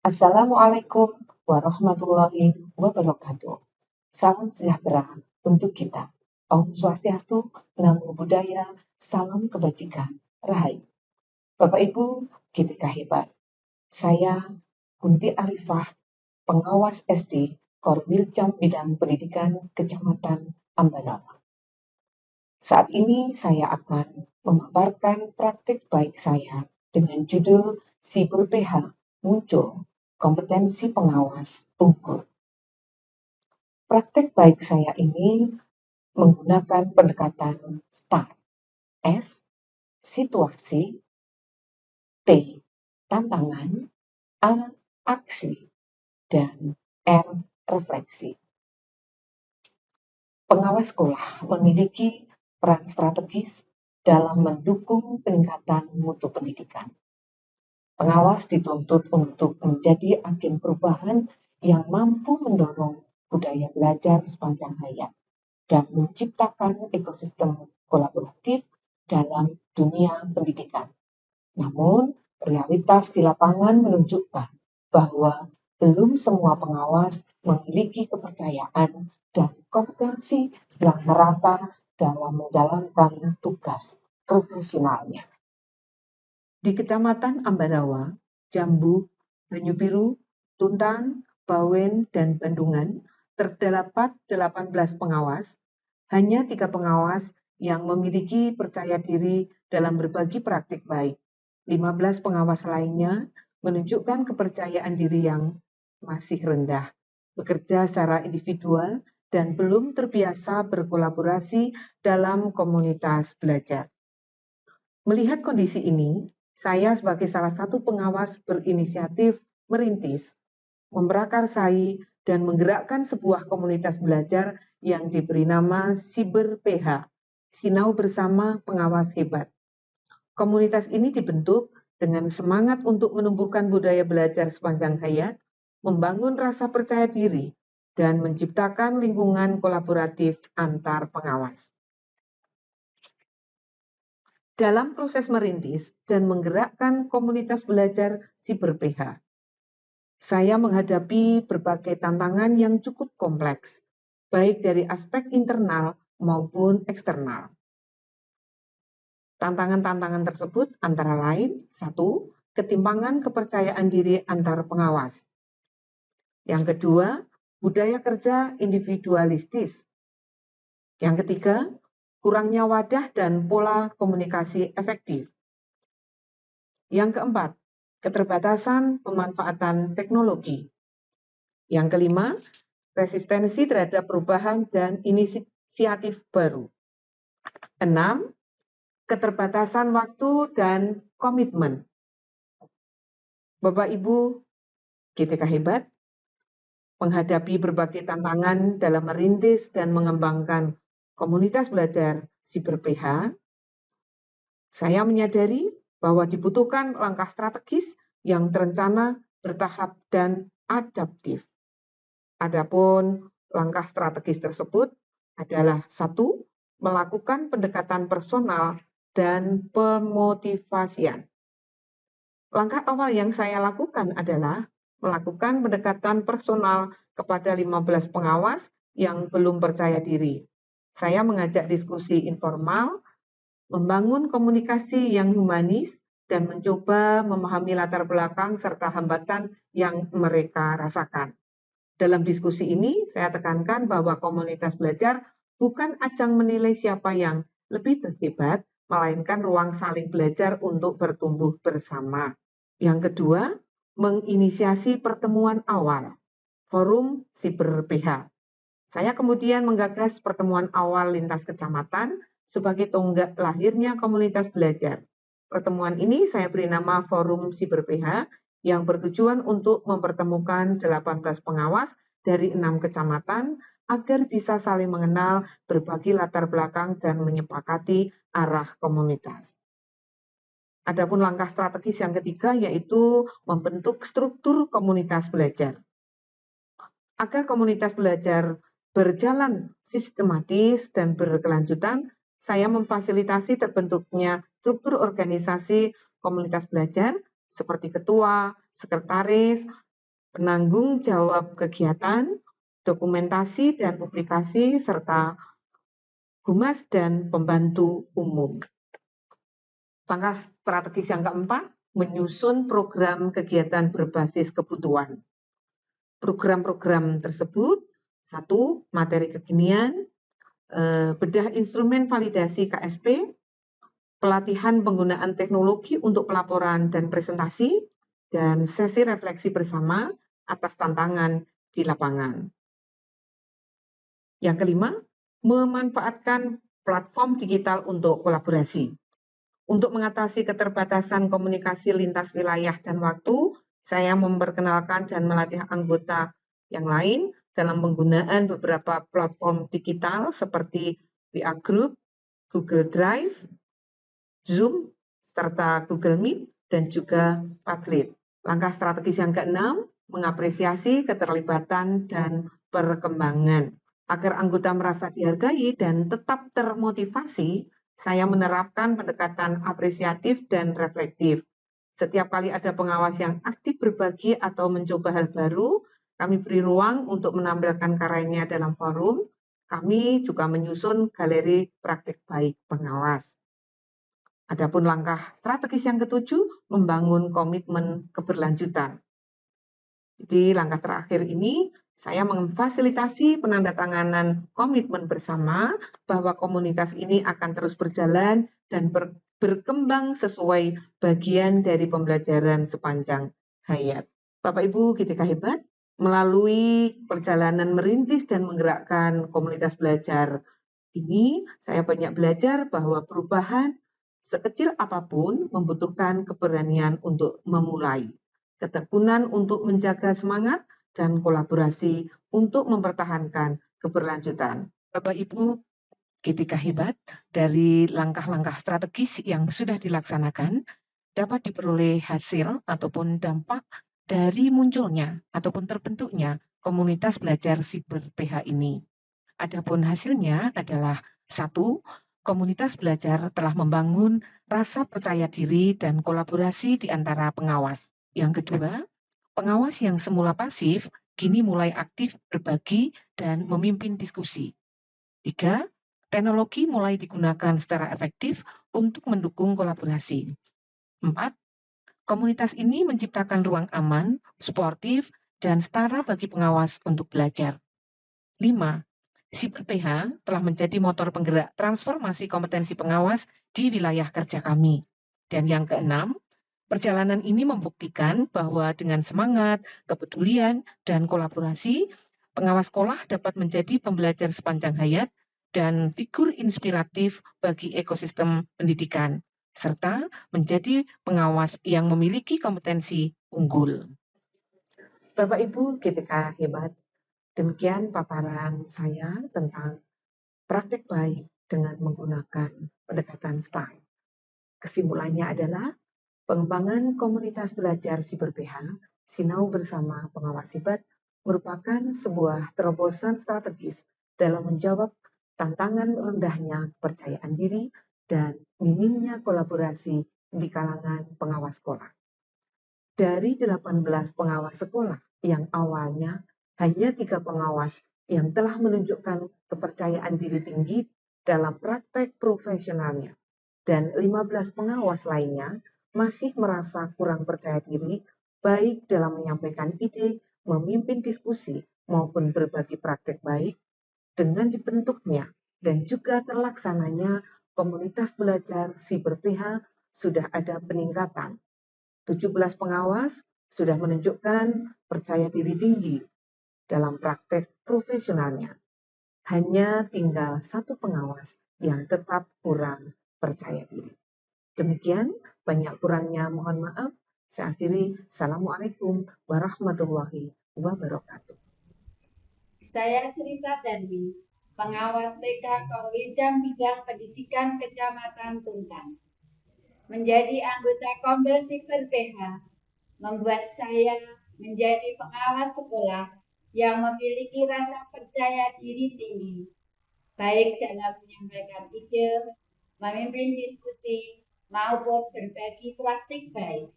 Assalamualaikum warahmatullahi wabarakatuh. Salam sejahtera untuk kita. Om Swastiastu, Namo Buddhaya, salam kebajikan, Rahayu. Bapak Ibu, GTK hebat. Saya Kunti Arifah, pengawas SD Korwilcam Bidang Pendidikan Kecamatan Ambarawa. Saat ini saya akan memaparkan praktik baik saya dengan judul Siber PH muncul kompetensi pengawas unggul. Praktik baik saya ini menggunakan pendekatan STAR. S. Situasi. T. Tantangan. A. Aksi. Dan R. Refleksi. Pengawas sekolah memiliki peran strategis dalam mendukung peningkatan mutu pendidikan. Pengawas dituntut untuk menjadi agen perubahan yang mampu mendorong budaya belajar sepanjang hayat dan menciptakan ekosistem kolaboratif dalam dunia pendidikan. Namun, realitas di lapangan menunjukkan bahwa belum semua pengawas memiliki kepercayaan dan kompetensi yang merata dalam menjalankan tugas profesionalnya. Di Kecamatan Ambarawa, Jambu, Banyubiru, Tuntang, Bawen, dan Bandungan terdapat 18 pengawas, hanya 3 pengawas yang memiliki percaya diri dalam berbagi praktik baik. 15 pengawas lainnya menunjukkan kepercayaan diri yang masih rendah, bekerja secara individual, dan belum terbiasa berkolaborasi dalam komunitas belajar. Melihat kondisi ini, saya sebagai salah satu pengawas berinisiatif merintis, memprakarsai, dan menggerakkan sebuah komunitas belajar yang diberi nama Siber PH, Sinau Bersama Pengawas Hebat. Komunitas ini dibentuk dengan semangat untuk menumbuhkan budaya belajar sepanjang hayat, membangun rasa percaya diri, dan menciptakan lingkungan kolaboratif antar pengawas. Dalam proses merintis dan menggerakkan komunitas belajar Siber PH, saya menghadapi berbagai tantangan yang cukup kompleks, baik dari aspek internal maupun eksternal. Tantangan-tantangan tersebut antara lain, 1. Ketimpangan kepercayaan diri antar pengawas. Yang kedua, budaya kerja individualistis. Yang ketiga, kurangnya wadah dan pola komunikasi efektif. Yang keempat, keterbatasan pemanfaatan teknologi. Yang kelima, resistensi terhadap perubahan dan inisiatif baru. 6. Keterbatasan waktu dan komitmen. Bapak Ibu, GTK hebat, menghadapi berbagai tantangan dalam merintis dan mengembangkan komunitas belajar Siber PH, saya menyadari bahwa dibutuhkan langkah strategis yang terencana, bertahap, dan adaptif. Adapun langkah strategis tersebut adalah 1. Melakukan pendekatan personal dan pemotivasian. Langkah awal yang saya lakukan adalah melakukan pendekatan personal kepada 15 pengawas yang belum percaya diri. Saya mengajak diskusi informal, membangun komunikasi yang humanis, dan mencoba memahami latar belakang serta hambatan yang mereka rasakan. Dalam diskusi ini, saya tekankan bahwa komunitas belajar bukan ajang menilai siapa yang lebih terhebat, melainkan ruang saling belajar untuk bertumbuh bersama. Yang kedua, menginisiasi pertemuan awal, forum Siber PH. Saya kemudian menggagas pertemuan awal lintas kecamatan sebagai tonggak lahirnya komunitas belajar. Pertemuan ini saya beri nama Forum Siber PH yang bertujuan untuk mempertemukan 18 pengawas dari 6 kecamatan agar bisa saling mengenal, berbagi latar belakang, dan menyepakati arah komunitas. Adapun langkah strategis yang ketiga yaitu membentuk struktur komunitas belajar. Agar komunitas belajar berjalan sistematis dan berkelanjutan, saya memfasilitasi terbentuknya struktur organisasi komunitas belajar seperti ketua, sekretaris, penanggung jawab kegiatan, dokumentasi dan publikasi, serta humas dan pembantu umum. Langkah strategis yang keempat, menyusun program kegiatan berbasis kebutuhan. Program-program tersebut, 1. Materi kekinian, bedah instrumen validasi KSP, pelatihan penggunaan teknologi untuk pelaporan dan presentasi, dan sesi refleksi bersama atas tantangan di lapangan. Yang kelima, memanfaatkan platform digital untuk kolaborasi. Untuk mengatasi keterbatasan komunikasi lintas wilayah dan waktu, saya memperkenalkan dan melatih anggota yang lain dalam penggunaan beberapa platform digital seperti WA Group, Google Drive, Zoom, serta Google Meet, dan juga Padlet. Langkah strategis yang keenam, mengapresiasi keterlibatan dan perkembangan. Agar anggota merasa dihargai dan tetap termotivasi, saya menerapkan pendekatan apresiatif dan reflektif. Setiap kali ada pengawas yang aktif berbagi atau mencoba hal baru, kami beri ruang untuk menampilkan karyanya dalam forum. Kami juga menyusun galeri praktik baik pengawas. Adapun langkah strategis yang ketujuh, membangun komitmen keberlanjutan. Di langkah terakhir ini, saya memfasilitasi penandatanganan komitmen bersama bahwa komunitas ini akan terus berjalan dan berkembang sesuai bagian dari pembelajaran sepanjang hayat. Bapak Ibu GTK hebat, melalui perjalanan merintis dan menggerakkan komunitas belajar ini, saya banyak belajar bahwa perubahan sekecil apapun membutuhkan keberanian untuk memulai, ketekunan untuk menjaga semangat, dan kolaborasi untuk mempertahankan keberlanjutan. Bapak Ibu GTK hebat, dari langkah-langkah strategis yang sudah dilaksanakan, dapat diperoleh hasil ataupun dampak dari munculnya ataupun terbentuknya komunitas belajar siber PH ini. Adapun hasilnya adalah 1. Komunitas belajar telah membangun rasa percaya diri dan kolaborasi di antara pengawas. Yang kedua, pengawas yang semula pasif kini mulai aktif berbagi dan memimpin diskusi. 3. Teknologi mulai digunakan secara efektif untuk mendukung kolaborasi. 4. Komunitas ini menciptakan ruang aman, suportif, dan setara bagi pengawas untuk belajar. 5. Siber PH telah menjadi motor penggerak transformasi kompetensi pengawas di wilayah kerja kami. Dan yang keenam, perjalanan ini membuktikan bahwa dengan semangat, kepedulian, dan kolaborasi, pengawas sekolah dapat menjadi pembelajar sepanjang hayat dan figur inspiratif bagi ekosistem pendidikan, serta menjadi pengawas yang memiliki kompetensi unggul. Bapak Ibu GTK hebat, demikian paparan saya tentang praktik baik dengan menggunakan pendekatan STILE. Kesimpulannya adalah pengembangan komunitas belajar siber PH, Sinau bersama pengawas siber, merupakan sebuah terobosan strategis dalam menjawab tantangan rendahnya kepercayaan diri dan minimnya kolaborasi di kalangan pengawas sekolah. Dari 18 pengawas sekolah yang awalnya hanya 3 pengawas yang telah menunjukkan kepercayaan diri tinggi dalam praktek profesionalnya, dan 15 pengawas lainnya masih merasa kurang percaya diri, baik dalam menyampaikan ide, memimpin diskusi, maupun berbagi praktek baik. Dengan dibentuknya dan juga terlaksananya komunitas belajar siber PH, sudah ada peningkatan. 17 pengawas sudah menunjukkan percaya diri tinggi dalam praktek profesionalnya. Hanya tinggal 1 pengawas yang tetap kurang percaya diri. Demikian, banyak kurangnya mohon maaf. Saya akhiri. Assalamualaikum warahmatullahi wabarakatuh. Saya Srita Darwi, pengawas TK Korwijam Bidang Pendidikan Kecamatan Tuntang. Menjadi anggota Kombel Siber PH membuat saya menjadi pengawas sekolah yang memiliki rasa percaya diri tinggi, baik dalam menyampaikan ide, memimpin diskusi, maupun berbagi praktik baik.